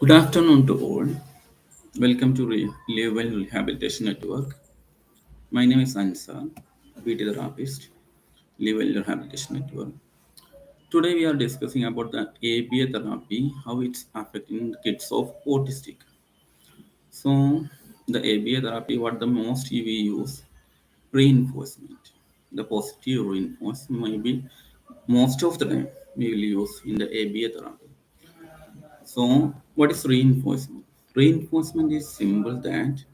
Good afternoon to all. Welcome to Well Rehabilitation Network. My name is Ansar, PT therapist, Well Rehabilitation Network. Today we are discussing about the ABA therapy, how it's affecting the kids of autistic. So the ABA therapy, what the most we use reinforcement. The positive reinforcement maybe most of the time we will use in the ABA therapy. So, what is reinforcement? Reinforcement is simple that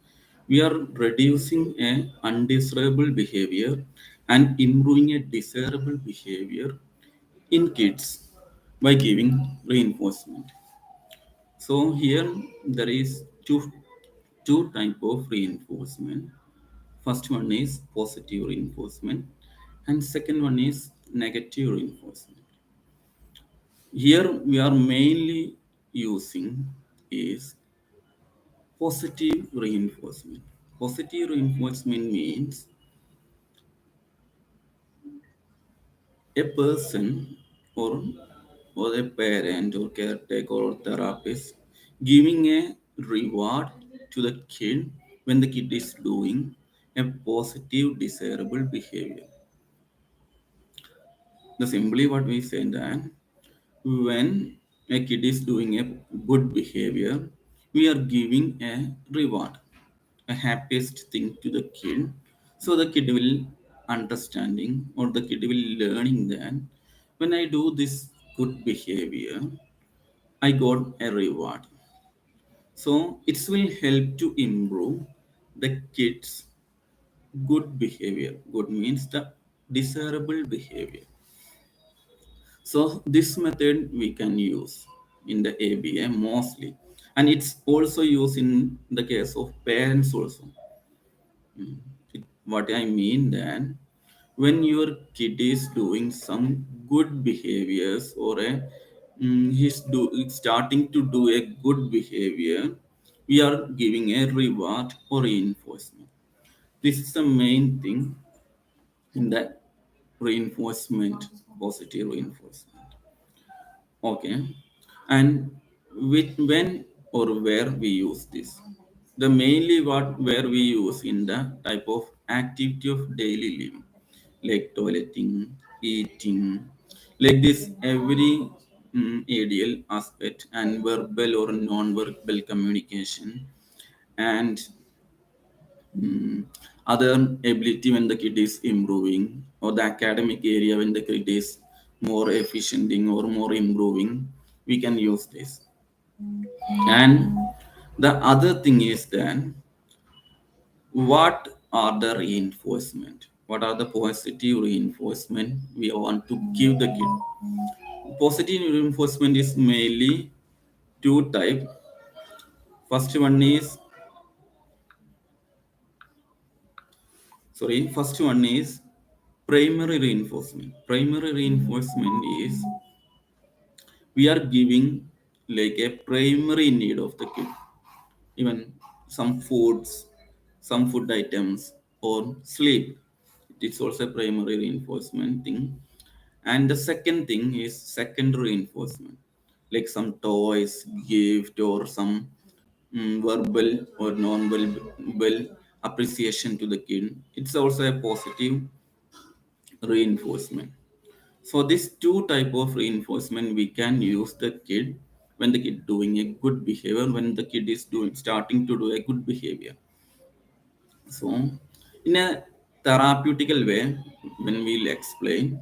we are reducing a undesirable behavior and improving a desirable behavior in kids by giving reinforcement. So here there is two type of reinforcement. First one is positive reinforcement and second one is negative reinforcement. Here we are mainly using is positive reinforcement. Positive reinforcement means a person or or a parent or caretaker or therapist giving a reward to the kid when the kid is doing a positive desirable behavior. The simply what we say that when a kid is doing a good behavior, we are giving a reward, a happiest thing to the kid. So the kid will understanding or the kid will learning that when I do this good behavior, I got a reward. So it will help to improve the kids' good behavior. Good means the desirable behavior. So this method we can use in the ABA mostly, and it's also used in the case of parents also. What I mean then, when your kid is doing some good behaviors or starting to do a good behavior, we are giving a reward or reinforcement. This is the main thing in the reinforcement, positive reinforcement. Okay. And with when or where we use this? The mainly what where we use in the type of activity of daily living, like toileting, eating, like this every ADL aspect and verbal or non-verbal communication and other ability when the kid is improving or the academic area when the kid is more efficienting or more improving, we can use this. And the other thing is then what are the reinforcement, what are the positive reinforcement we want to give the kid. Positive reinforcement is mainly two type. First one is primary reinforcement. Primary reinforcement is we are giving like a primary need of the kid, even some foods, some food items or sleep. It's also a primary reinforcement thing. And the second thing is secondary reinforcement, like some toys, gift, or some verbal or non-verbal appreciation to the kid. It's also a positive reinforcement. So these two type of reinforcement we can use the kid when the kid doing a good behavior, when the kid is doing starting to do a good behavior. So in a therapeutical way, when we'll explain,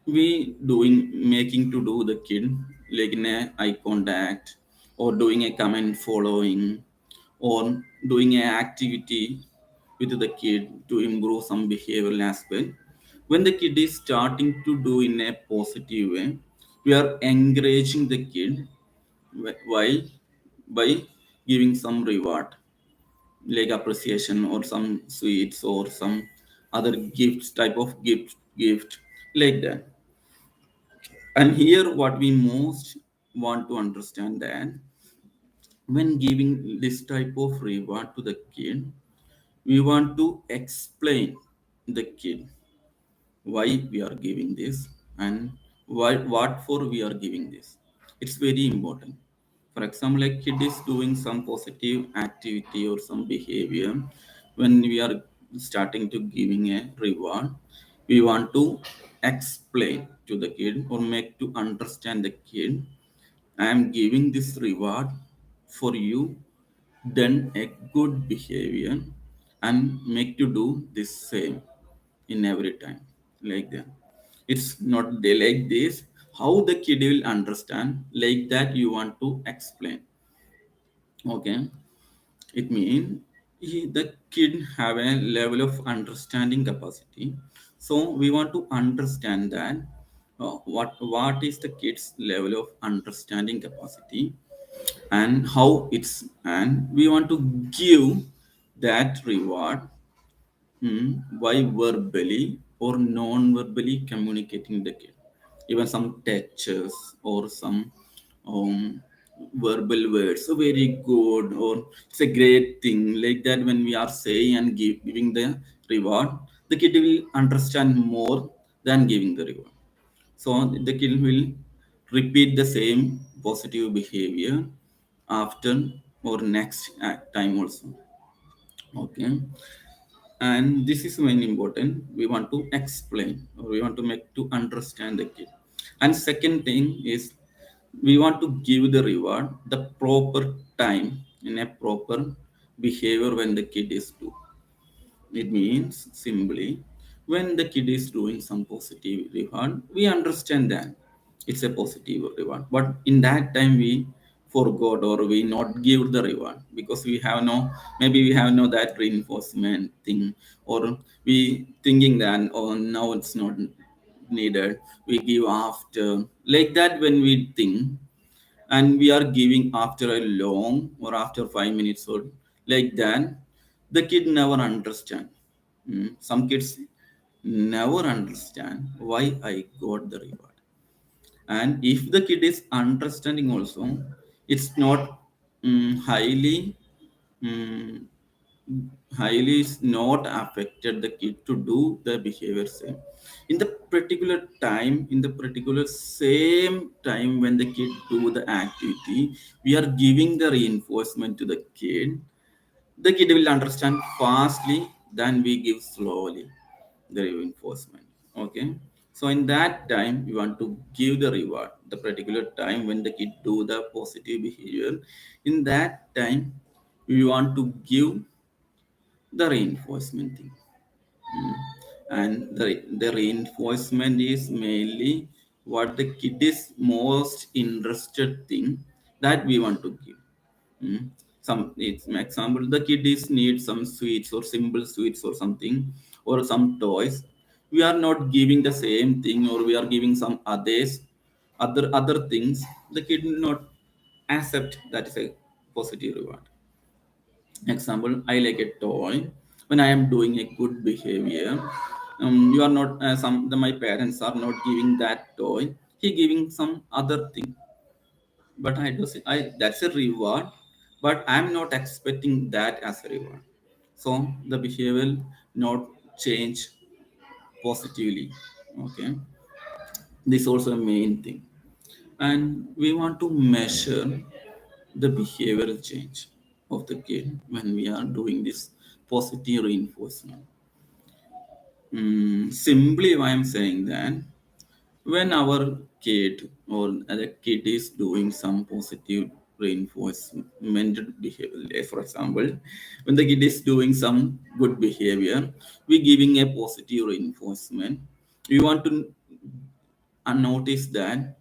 we doing making to do the kid like in a eye contact or doing a comment following or doing an activity with the kid to improve some behavioral aspect. When the kid is starting to do in a positive way, we are encouraging the kid. Why? By giving some reward like appreciation or some sweets or some other gifts, type of gift like that. And here what we most want to understand that when giving this type of reward to the kid, we want to explain the kid why we are giving this and why what for we are giving this. It's very important. For example, a kid is doing some positive activity or some behavior. When we are starting to giving a reward, we want to explain to the kid or make to understand the kid, I am giving this reward for you done a good behavior and make to do this same in every time, like that. It's not they like this, how the kid will understand, like that you want to explain. Okay, it means the kid have a level of understanding capacity, so we want to understand that what is the kid's level of understanding capacity and how it's, and we want to give that reward, by verbally or non-verbally communicating the kid. Even some touches or some um, verbal words, so very good or it's a great thing, like that. When we are saying and giving the reward, the kid will understand more than giving the reward. So the kid will repeat the same positive behavior after or next time also. Okay, and this is very important, we want to explain or we want to make to understand the kid. And second thing is, we want to give the reward the proper time in a proper behavior when the kid is do. It means simply, when the kid is doing some positive reward, we understand that it's a positive reward. But in that time, we forgot or we not give the reward because we have no, maybe we have no that reinforcement thing, or we thinking that, oh, now it's not needed. We give after, like that. When we think and we are giving after a long or after 5 minutes or like that, the kid never understand. Some kids never understand why I got the reward. And if the kid is understanding also, it's not highly mm, highly is not affected the kid to do the behavior same in the particular time, in the particular same time when the kid do the activity, we are giving the reinforcement to the kid. The kid will understand fastly than we give slowly the reinforcement. Okay, so in that time we want to give the reward the particular time when the kid do the positive behavior. In that time we want to give the reinforcement thing. Mm. And the reinforcement is mainly what the kid is most interested thing that we want to give. Mm. Some, it's an example, the kid is need some sweets or simple sweets or something or some toys. We are not giving the same thing or we are giving some others, other things. The kid will not accept that is a positive reward. Example, I like a toy. When I am doing a good behavior, you are not my parents are not giving that toy, he giving some other thing. But I do say, I that's a reward, but I'm not expecting that as a reward. So the behavior will not change positively. Okay, this also a main thing. And we want to measure the behavioral change of the kid when we are doing this positive reinforcement. Simply I am saying that when our kid or the kid is doing some positive reinforcement behavior, like for example, when the kid is doing some good behavior, we giving a positive reinforcement. We want to notice that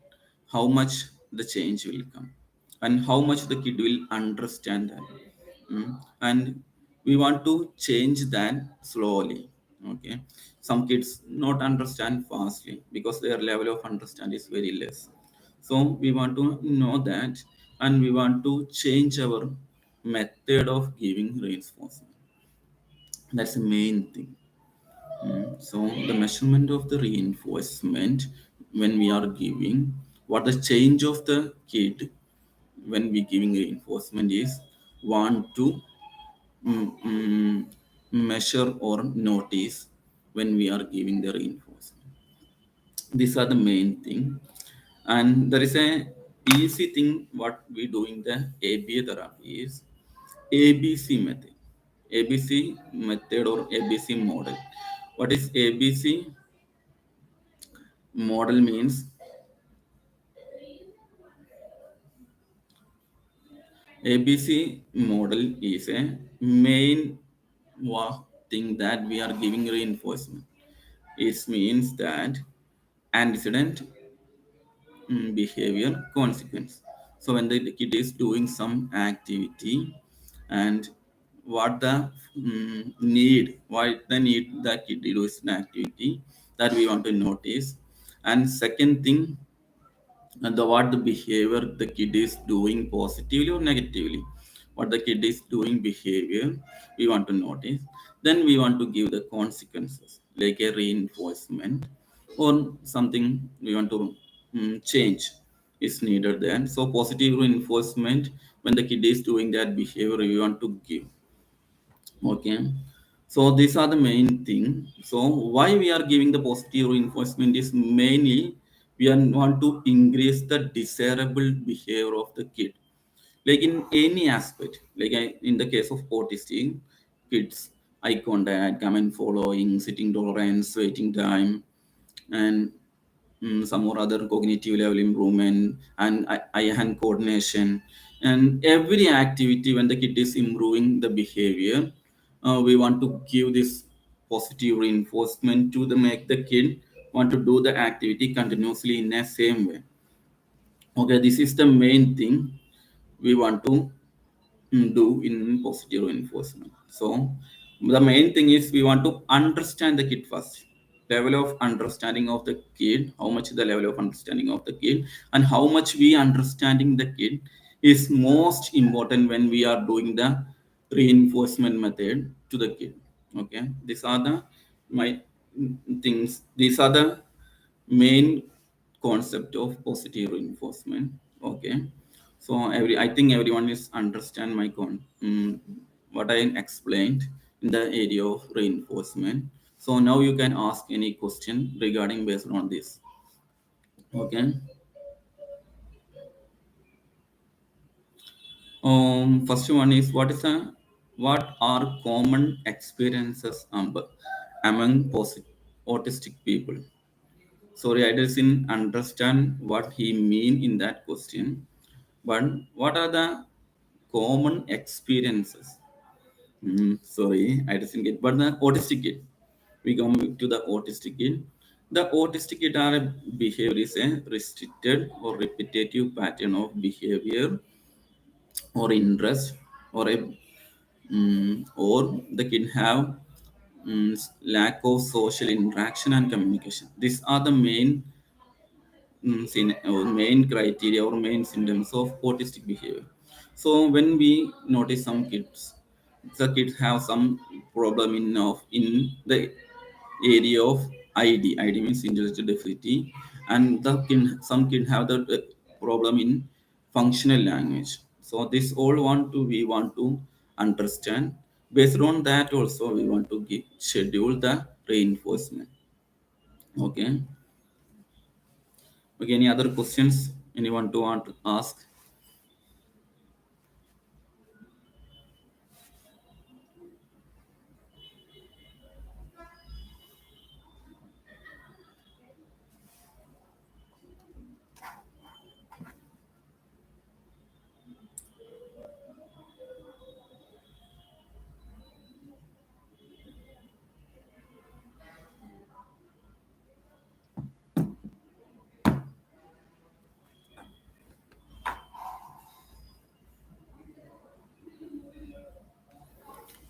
how much the change will come and how much the kid will understand that. And we want to change that slowly. Okay, some kids not understand fastly because their level of understand is very less. So we want to know that, and we want to change our method of giving reinforcement. That's the main thing. So the measurement of the reinforcement when we are giving, what the change of the kid when we giving reinforcement is, want to mm, mm, measure or notice when we are giving the reinforcement. These are the main thing. And there is a easy thing what we do in the ABA therapy is ABC method. ABC method or ABC model. What is ABC model means? ABC model is a main thing that we are giving reinforcement. It means that antecedent, behavior, consequence. So when the kid is doing some activity and what the what the need the kid to do is an activity that we want to notice. And second thing, and the what the behavior the kid is doing positively or negatively, what the kid is doing behavior we want to notice. Then we want to give the consequences like a reinforcement or something we want to change is needed. Then so positive reinforcement when the kid is doing that behavior we want to give. Okay, so these are the main thing. So why we are giving the positive reinforcement is mainly we are want to increase the desirable behavior of the kid, like in any aspect, like in the case of autistic kids, eye contact, comment following, sitting tolerance, waiting time, and some more other cognitive level improvement and eye-hand coordination. And every activity when the kid is improving the behavior, we want to give this positive reinforcement to the make the kid want to do the activity continuously in a same way. Okay, this is the main thing we want to do in positive reinforcement. So the main thing is we want to understand the kid first. Level of understanding of the kid, how much the level of understanding of the kid, and how much we understanding the kid is most important when we are doing the reinforcement method to the kid. Okay, these are the my things. These are the main concept of positive reinforcement. Okay, so I think everyone is understand my what I explained in the area of reinforcement. So now you can ask any question regarding based on this. Okay, first one is what are common experiences among autistic people? Sorry, I didn't understand what he mean in that question. But what are the common experiences? Sorry, I didn't get. But the autistic kid, we come to the autistic kid. The autistic kid are a behavior is a restricted or repetitive pattern of behavior or interest or a or the kid have lack of social interaction and communication. These are the main criteria or main symptoms of autistic behavior. So when we notice some kids, the kids have some problem in the area of ID. ID means intellectual disability, and some kid have the problem in functional language. So this all we want to understand. Based on that, also we want to schedule the reinforcement. Okay. Okay, any other questions anyone to want to ask?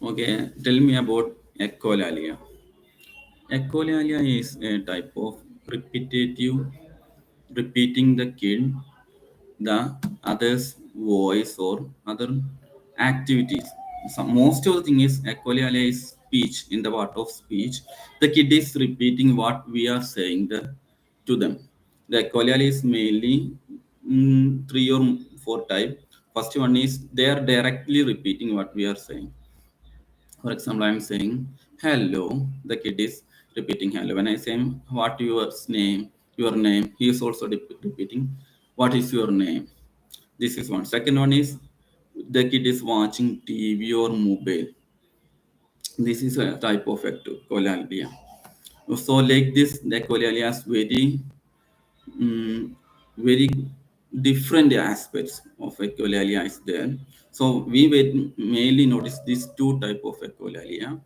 Okay, tell me about echolalia. Echolalia is a type of repetitive, repeating the kid, the other's voice or other activities. So most of the thing is echolalia is speech. In the part of speech, the kid is repeating what we are saying to them. The echolalia is mainly three or four type. First one is they are directly repeating what we are saying. For example, I'm saying hello, the kid is repeating hello. When I say what your name, he is also repeating. What is your name? This is one. Second one is the kid is watching TV or mobile. This is a type of echolalia. So like this, the echolalia is mm, very different aspects of echolalia is there. So we will mainly notice these two type of echolalia.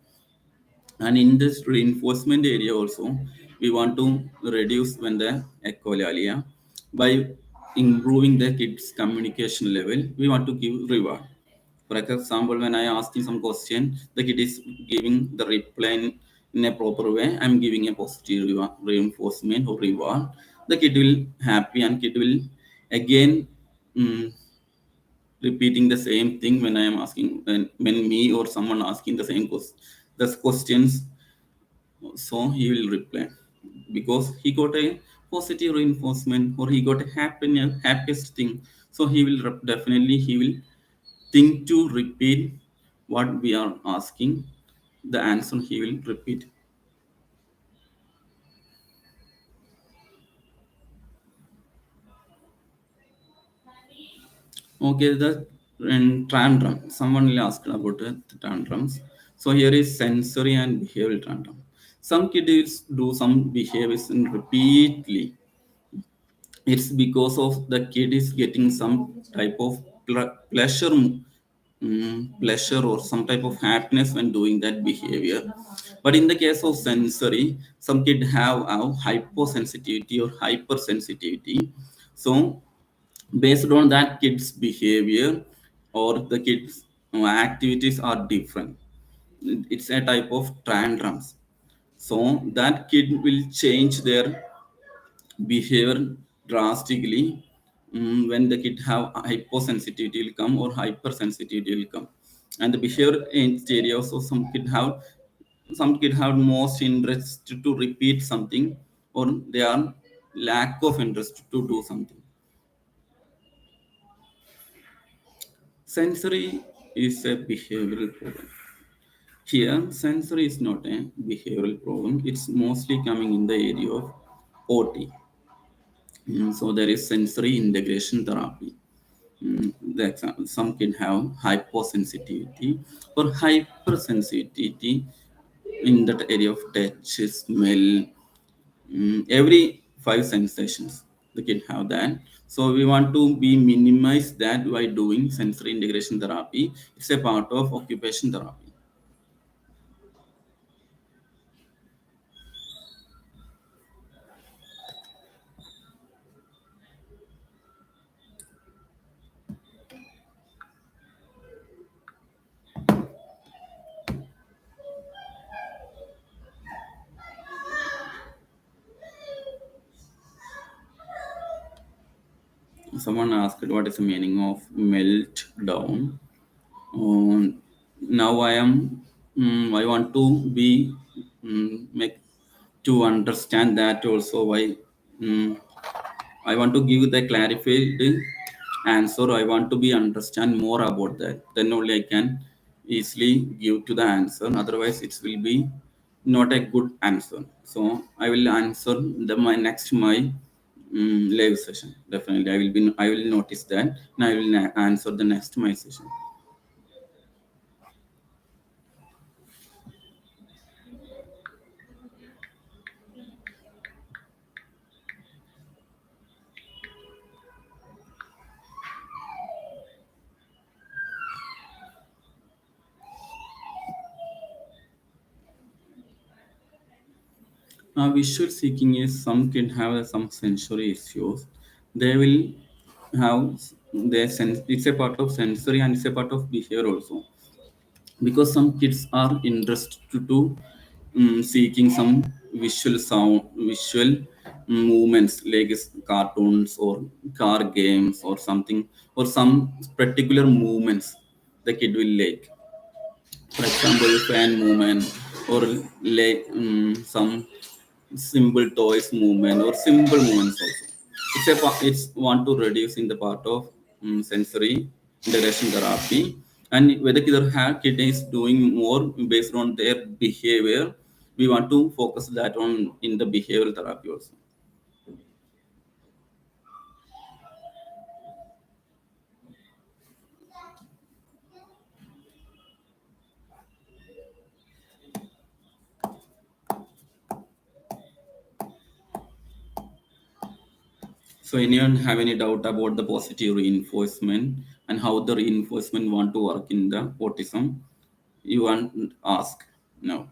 And in this reinforcement area also, we want to reduce when the echolalia by improving the kids communication level. We want to give reward. For example, when I asking some question, the kid is giving the reply in a proper way, I'm giving a positive reinforcement or reward. The kid will happy and kid will again mm, repeating the same thing when I am asking, when me or someone asking the same the questions. So he will reply because he got a positive reinforcement or he got a happiest thing. So he will definitely he will think to repeat what we are asking. The answer he will repeat. Okay, the and tantrum. Someone will ask about the tantrums. So here is sensory and behavioral tantrum. Some kids do some behaviors in repeatedly. It's because of the kid is getting some type of pleasure, pleasure or some type of happiness when doing that behavior. But in the case of sensory, some kid have a hyposensitivity or hypersensitivity. So based on that kid's behavior or the kids activities are different. It's a type of tantrums. So that kid will change their behavior drastically. When the kid have hyposensitivity will come or hypersensitivity will come. And the behavior in area also, some kid have most interest to repeat something, or they are lack of interest to do something. Sensory is a behavioral problem. Here, sensory is not a behavioral problem. It's mostly coming in the area of OT. So there is sensory integration therapy. Some can have hyposensitivity or hypersensitivity in that area of touch, smell, every five sensations they can have that. So we want to be minimize that by doing sensory integration therapy. It's a part of occupation therapy. Someone asked what is the meaning of meltdown. Now I am. I want to be make to understand that also. Why I want to give the clarified answer. I want to be understand more about that. Then only I can easily give to the answer. Otherwise, it will be not a good answer. So I will answer my live session. Definitely, I will notice that, and I will answer the next my session. Visual seeking is some can have some sensory issues. They will have their sense. It's a part of sensory and it's a part of behavior also. Because some kids are interested to seeking some visual movements like cartoons or car games or something, or some particular movements the kid will like. For example, fan movement or like some simple toys movement or simple movements also. It's want to reduce in the part of sensory integration therapy. And whether kid is doing more based on their behavior, we want to focus that on in the behavioral therapy also. So anyone have any doubt about the positive reinforcement and how the reinforcement want to work in the autism? You want to ask? No.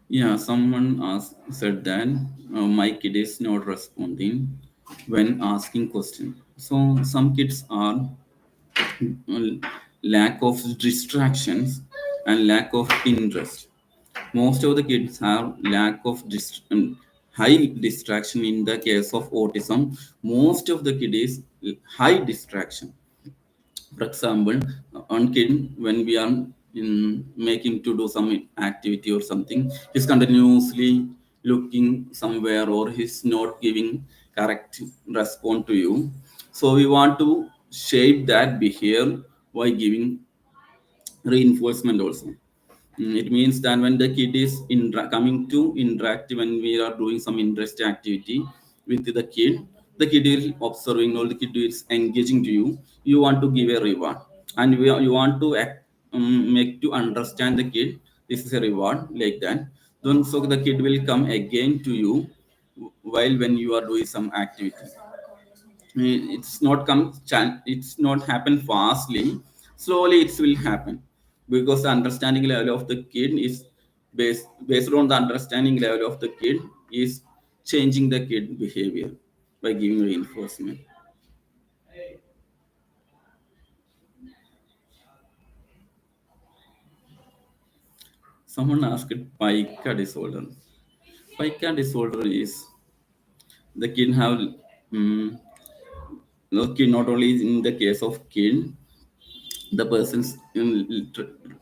Yeah, someone asked, said that my kid is not responding when asking question. So some kids are lack of distractions and lack of interest. Most of the kids have lack of high distraction. In the case of autism, most of the kid is high distraction. For example, on kid, when we are in making to do some activity or something, he's continuously looking somewhere or he's not giving correct response to you. So we want to shape that behavior by giving reinforcement also. It means that when the kid is coming to interact, when we are doing some interest activity with the kid is observing or the kid is engaging to you. You want to give a reward, and you want to make to understand the kid. This is a reward like that. Then so the kid will come again to you while when you are doing some activity. It's not it's not happen fastly. Slowly it will happen, because the understanding level of the kid is based on the understanding level of the kid is changing the kid behavior by giving reinforcement. Someone asked pica disorder. Pica disorder is the kid have no kid, not only in the case of kid, the person's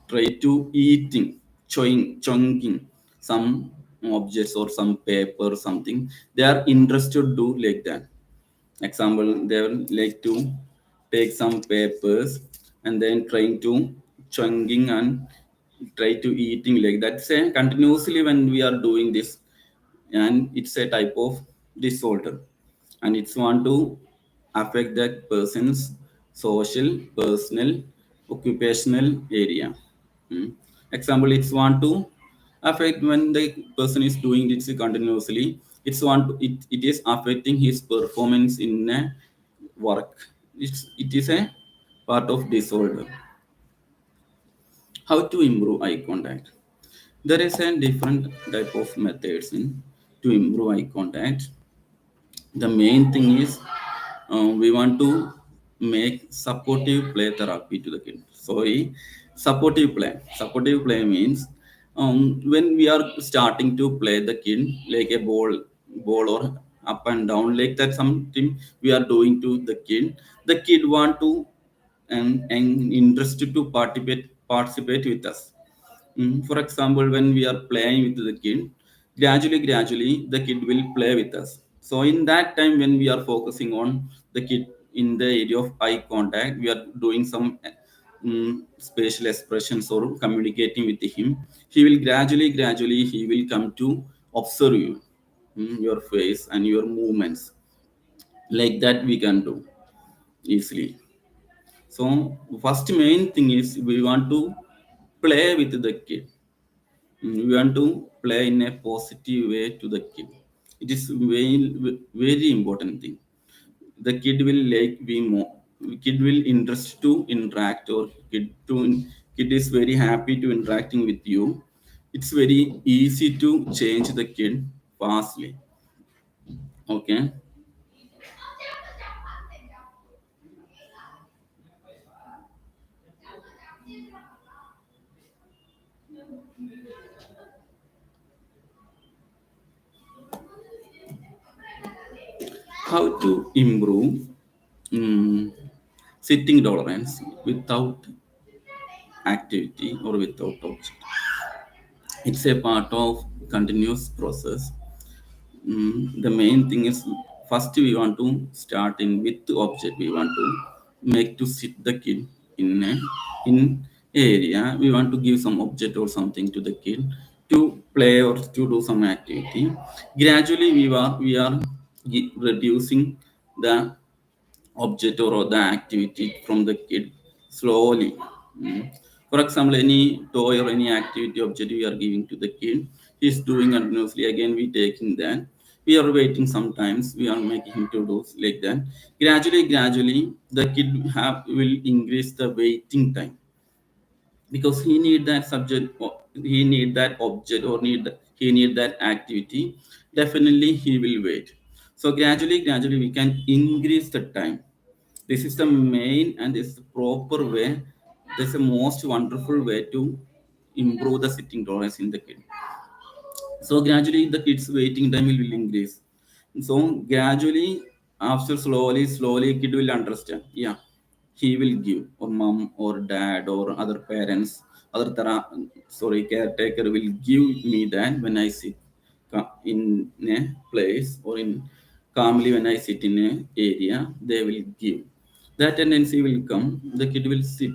try to eating, chunking some objects or some paper or something. They are interested to do like that. Example, they will like to take some papers and then trying to chunking and try to eating like that. Say continuously when we are doing this, and it's a type of disorder, and it's want to affect that person's social, personal, occupational area. Hmm. Example, it's want to affect when the person is doing it continuously. It is affecting his performance in a work. It is a part of disorder. How to improve eye contact? There is a different type of methods in to improve eye contact. The main thing is we want to make supportive play therapy to the kid. Sorry, supportive play. Supportive play means when we are starting to play the kid like a ball or up and down like that, something we are doing to the kid want to and interested to participate with us. For example, when we are playing with the kid, gradually, the kid will play with us. So in that time, when we are focusing on the kid in the area of eye contact, we are doing some spatial expressions or communicating with him. He will gradually, he will come to observe you, your face and your movements. Like that, we can do easily. So first main thing is we want to play with the kid. We want to play in a positive way to the kid. It is very important thing. The kid will like be more. Kid will interest to interact, or kid is very happy to interacting with you. It's very easy to change the kid fastly. Okay. How to improve mm, sitting tolerance without activity or without object? It's a part of continuous process. The main thing is first we want to start in with the object. We want to make to sit the kid in a in area. We want to give some object or something to the kid to play or to do some activity. Gradually we are reducing the object or the activity from the kid slowly. Mm. For example, any toy or any activity object we are giving to the kid, he is doing continuously. Again, we taking that. We are waiting sometimes. We are making him to do like that. Gradually, the kid will increase the waiting time because he need that subject, or he need that object, or he need that activity. Definitely, he will wait. So gradually, we can increase the time. This is the main and this is the proper way. This is the most wonderful way to improve the sitting tolerance in the kid. So gradually the kids waiting time will increase. So gradually, after slowly kid will understand. Yeah, he will give, or mom or dad or other parents, caretaker will give me that when I sit in a place, or in calmly when I sit in a area, they will give. That tendency will come, the kid will sit.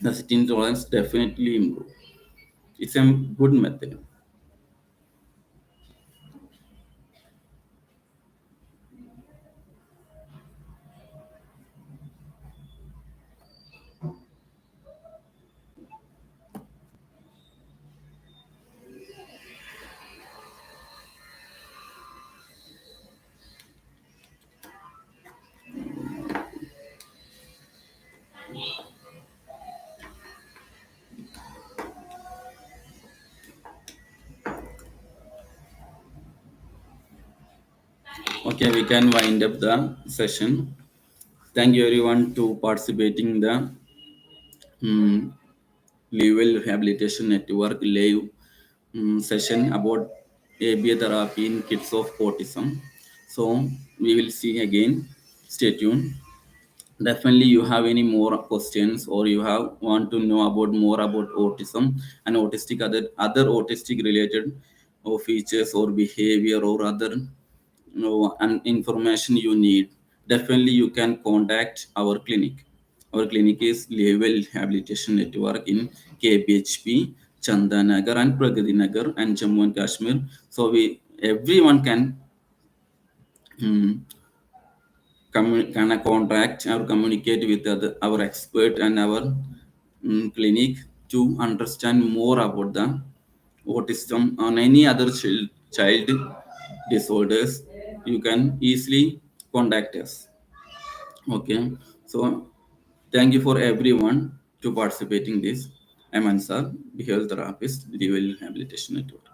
The sitting tolerance definitely improve. It's a good method. Okay, we can wind up the session. Thank you everyone to participating in the um, Well Rehabilitation Network live session about ABA therapy in kids of autism. So we will see again. Stay tuned. Definitely, you have any more questions, or you have want to know about more about autism and other autistic related features or behavior or other and information you need. Definitely you can contact our clinic. Our clinic is Level Rehabilitation Network in KPHP, Chandanagar and Pragati Nagar and Jammu and Kashmir. So we everyone can can contact or communicate with our expert and our clinic to understand more about the autism on any other child disorders. You can easily contact us. Okay, so thank you for everyone to participating this. I'm Ansar, behavioral therapist, Level Rehabilitation Network.